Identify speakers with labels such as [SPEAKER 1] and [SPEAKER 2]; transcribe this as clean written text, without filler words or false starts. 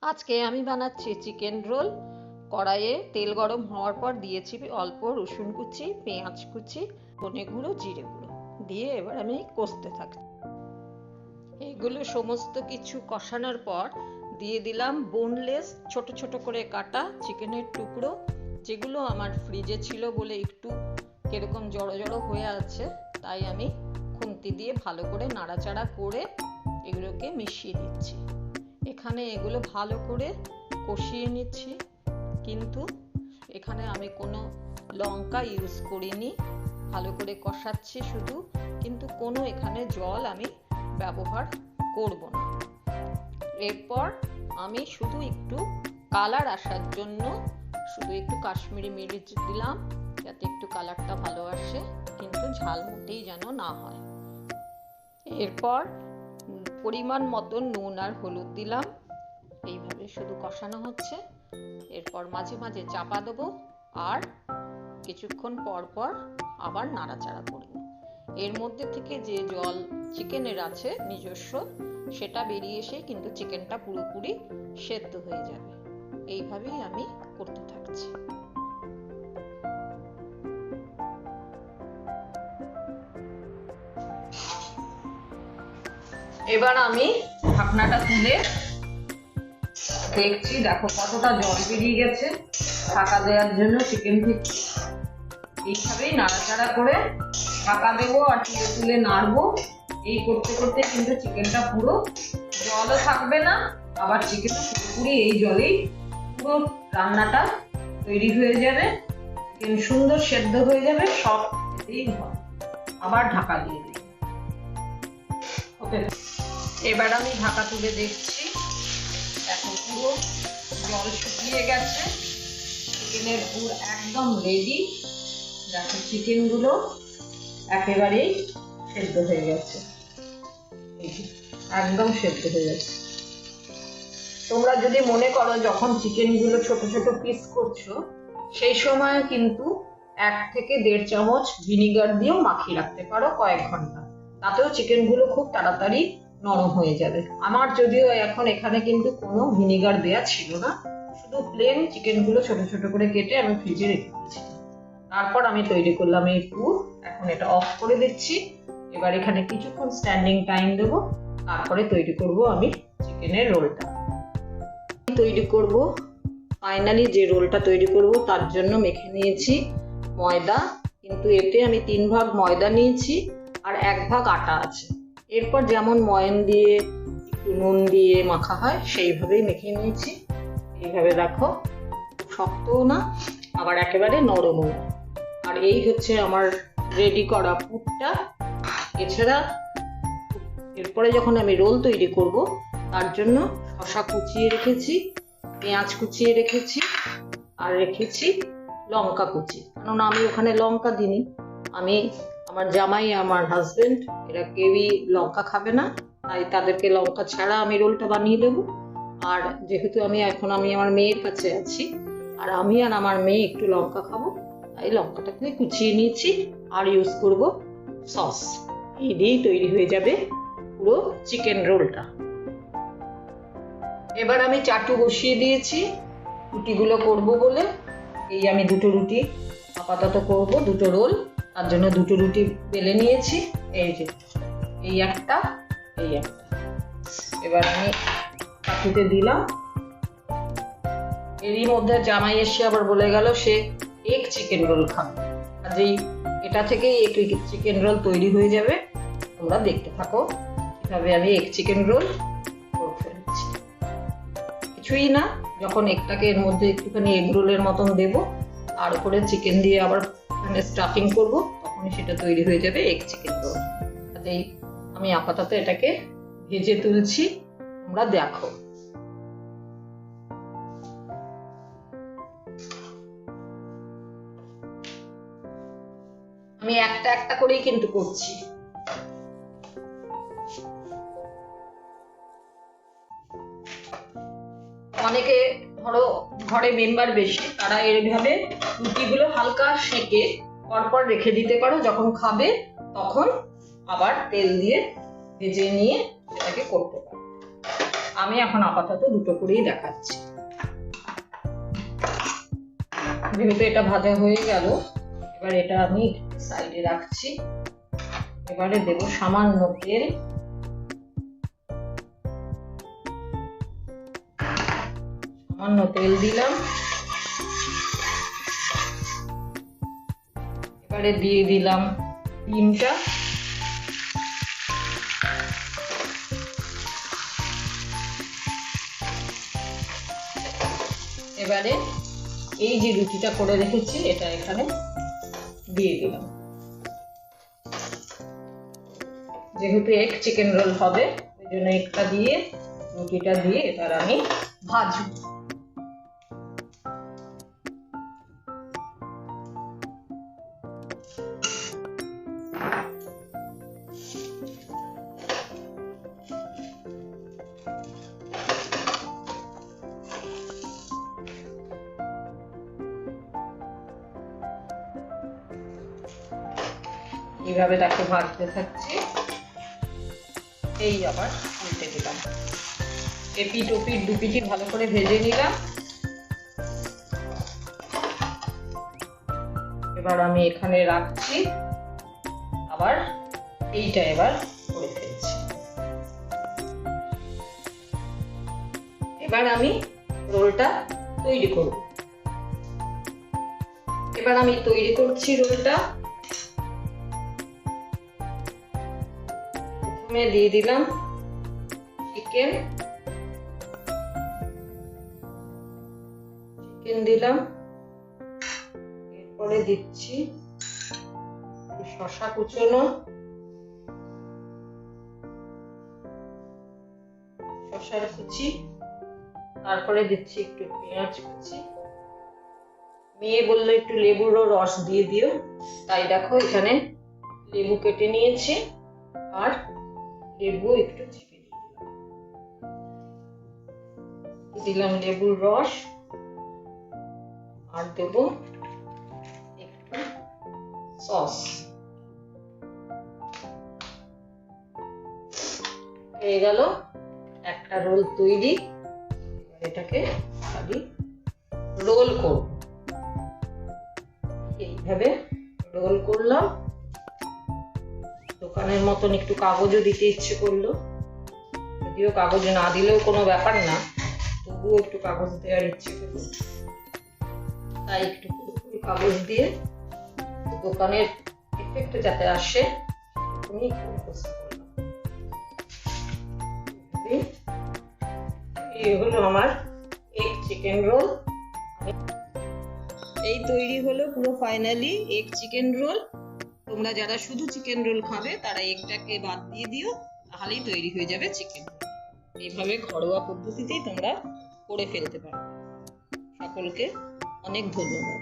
[SPEAKER 1] আজকে আমি বানাচ্ছি চিকেন রোল। কড়াইয়ে তেল গরম হওয়ার পর দিয়েছি অল্প রসুন কুচি, পেঁয়াজ কুচি, ধনে গুঁড়ো, জিরে গুঁড়ো দিয়ে এবার আমি কষতে থাকি। এগুলো সমস্ত কিছু কষানোর পর দিয়ে দিলাম বোনলেস ছোট ছোট করে কাটা চিকেনের টুকরো, যেগুলো আমার ফ্রিজে ছিল বলে একটু কিরকম জড়ো জড়ো হয়ে আছে, তাই আমি খুন্তি দিয়ে ভালো করে নাড়াচাড়া করে এগুলোকে মিশিয়ে দিচ্ছি। এখানে এগুলো ভালো করে কষিয়ে নিচ্ছি, কিন্তু এখানে আমি কোনো লঙ্কা ইউজ করিনি, ভালো করে কষাচ্ছি শুধু, কিন্তু কোনো এখানে জল আমি ব্যবহার করব না। এরপর আমি শুধু একটু কালার আসার জন্য শুধু একটু কাশ্মীরি মিরিচ দিলাম, যাতে একটু কালারটা ভালো আসে, কিন্তু ঝাল মোটেই যেন না হয়। এরপর পরিমাণ মতো নুন আর হলুদ দিলাম, এইভাবে শুধু কষানো হচ্ছে। এরপর মাঝে মাঝে চাপা দেবো আর কিছুক্ষণ পর পর আবার নাড়াচাড়া করব। এর মধ্যে থেকে যে জল চিকেনের আছে নিজস্ব, সেটা বেরিয়ে এসে কিন্তু চিকেনটা পুরোপুরি সেদ্ধ হয়ে যাবে। এইভাবেই আমি করতে থাকছি। এবার আমি ঢাকনাটা তুলে দেখছি, দেখো কতটা জল বেরিয়ে গেছে ঢাকা দেওয়ার জন্য চিকেন থেকে। এইভাবেই নাড়াচাড়া করে ঢাকা দেবো আর তুলে তুলে নাড়বো। এই করতে করতে কিন্তু চিকেনটা পুরো জলও থাকবে না, আবার চিকেনটা পুরোপুরি এই জলেই পুরো রান্নাটা তৈরি হয়ে যাবে। চিকেন সুন্দর সেদ্ধ হয়ে যাবে, সব খেতেই হয়। আবার ঢাকা দিয়ে দিই। ওকে, এবার আমি ঢাকা তুলে দেখছি, এখন পুরো জল শুকিয়ে গেছে, চিকেনের পুর একদম রেডি। দেখো চিকেনগুলো একেবারেই সেদ্ধ হয়ে গেছে, একদম সেদ্ধ হয়ে গেছে। তোমরা যদি মনে করো যখন চিকেনগুলো ছোট ছোট পিস করছো, সেই সময় কিন্তু 1 থেকে 1.5 চামচ ভিনিগার দিয়েও মাখিয়ে রাখতে পারো কয়েক ঘন্টা, তাতেও চিকেনগুলো খুব তাড়াতাড়ি নরম হয়ে যাবে। আমার যদিও এখন এখানে কিন্তু কোনো ভিনিগার দেয়া ছিল না, শুধু প্লেন চিকেনগুলো ছোট ছোট করে কেটে আমি ফ্রিজে রেখে দিয়েছি। তারপর আমি তৈরি করলাম এই পুর। এখন এটা অফ করে দিচ্ছি। এবার এখানে কিছুক্ষণ স্ট্যান্ডিং টাইম দেবো, তারপরে তৈরি করব আমি চিকেনের রোলটা। তৈরি করব ফাইনালি যে রোলটা তৈরি করব তার জন্য মেখে নিয়েছি ময়দা, কিন্তু এতে আমি 3 ভাগ ময়দা নিয়েছি আর 1 ভাগ আটা আছে। এরপর যেমন ময়ান দিয়ে একটু নুন দিয়ে মাখা হয় সেইভাবেই মেখে নিয়েছি। এইভাবে দেখো, শক্তও না আবার একেবারে নরমও না। আর এই হচ্ছে আমার রেডি করা পুরটা। এছাড়া এরপরে যখন আমি রোল তৈরি করব তার জন্য শসা কুচিয়ে রেখেছি, পেঁয়াজ কুচিয়ে রেখেছি আর রেখেছি লঙ্কা কুচি, কারণ আমি ওখানে লঙ্কা দিইনি। আমি, আমার জামাই, আমার হাজবেন্ড এরা কেউই লঙ্কা খাবে না, তাই তাদেরকে লঙ্কা ছাড়া আমি রোলটা বানিয়ে দেবো। আর যেহেতু আমি আমার মেয়ের কাছে আছি, আর আমি আর আমার মেয়ে একটু লঙ্কা খাবো, তাই লঙ্কাটাকে কুচিয়ে নিয়েছি আর ইউজ করব সস। এই দিয়েই তৈরি হয়ে যাবে পুরো চিকেন রোলটা। এবার আমি চাটু বসিয়ে দিয়েছি রুটিগুলো করব বলে। এই আমি 2টো রুটি আপাতত করব, 2টো রোল, তার জন্য 2টো রুটি বেলে নিয়েছি। এই যে এই একটা, এই একটা। এবার আমি চাটুতে দিলাম। এরই মধ্যে জামাই এসে আবার বলে গেল সে এগ চিকেন রোল খাবে, কাজেই এটা থেকেই এগ চিকেন রোল তৈরি হয়ে যাবে। তোমরা দেখতে থাকো কিভাবে আমি এগ চিকেন রোল করে ফেলছি। কিছুই না, যখন এগটাকে এর মধ্যে একটুখানি এগ রোলের মতন দেবো আর উপরে চিকেন দিয়ে আবার স্টাফিং করব, তখনই সেটা তৈরি হয়ে যাবে এগ চিকেন রোল। কাজেই আমি আপাতত এটাকে ভেজে তুলছি, তোমরা দেখো। আমি একটা একটা করেই কিন্তু করছি। অনেকে ধরো ঘরে মেম্বার বেশি, তারা এইভাবে রুটিগুলো হালকা সেঁকে পরপর রেখে দিতে পারো, যখন খাবে তখন আবার তেল দিয়ে ভেজে নিয়ে সেটাকে করতে পারো। আমি এখন আপাতত দুটো করেই দেখাচ্ছি। যেহেতু এটা ভাজা হয়ে গেল, এবার এটা আমি সাইডে রাখছি। এবারে দেব সামান্য তেল। সামান্য তেল দিলাম। এবারে দিয়ে দিলাম ডিমটা। এবারে এই যে রুটিটা করে রেখেছি এটা এখানে দিয়ে দিলাম। যেহেতু এগ চিকেন রোল হবে ওই জন্য একটা দিয়ে রুটিটা দিয়ে এবার আমি ভাজবো। এইভাবে তাকে ভাজতে থাকছি। এই আবার উল্টে দিলাম। এপিট ওপিট দুপিটি ভালো করে ভেজে নিলাম। এবার আমি এখানে রাখছি। আবার এইটা এবার করে ফেলছি। এবার আমি রোলটা তৈরি করব। এবার আমি তৈরি করছি রোলটা। প্রথমে দিয়ে দিলাম চিকেন দিলাম। এরপরে দিচ্ছি শসা কুচনো, শসার কুচি। তারপরে দিচ্ছি একটু পেঁয়াজ কুচি। মেয়ে বললো একটু লেবুর রস দিয়ে দিও, তাই দেখো এখানে লেবু কেটে নিয়েছি আর লেবু একটু চিপে দিলাম লেবুর রস। আর দেব একটু সস। হয়ে গেল একটা রোল তৈরি। এটাকে খালি রোল করব। এইভাবে রোল করলাম। দোকানের মতন একটু কাগজও দিতে ইচ্ছে করলো, যদিও কাগজ না দিলেও কোনো ব্যাপার না, তবুও একটু কাগজ দেওয়ার ইচ্ছে করলো, তাই একটু পুরোপুরি কাগজ দিয়ে দোকানের এফেক্ট যাতে আসে তুমি এই হলো আমার এগ চিকেন রোল। এই তৈরি হলো পুরো ফাইনালি এগ চিকেন রোল। তোমরা যারা শুধু চিকেন রোল খাবে তারা এগটাকে বাদ দিয়ে দিও, তাহলেই তৈরি হয়ে যাবে চিকেন রোল। এইভাবে ঘরোয়া পদ্ধতিতেই তোমরা করে ফেলতে পারো। সকলকে অনেক ধন্যবাদ।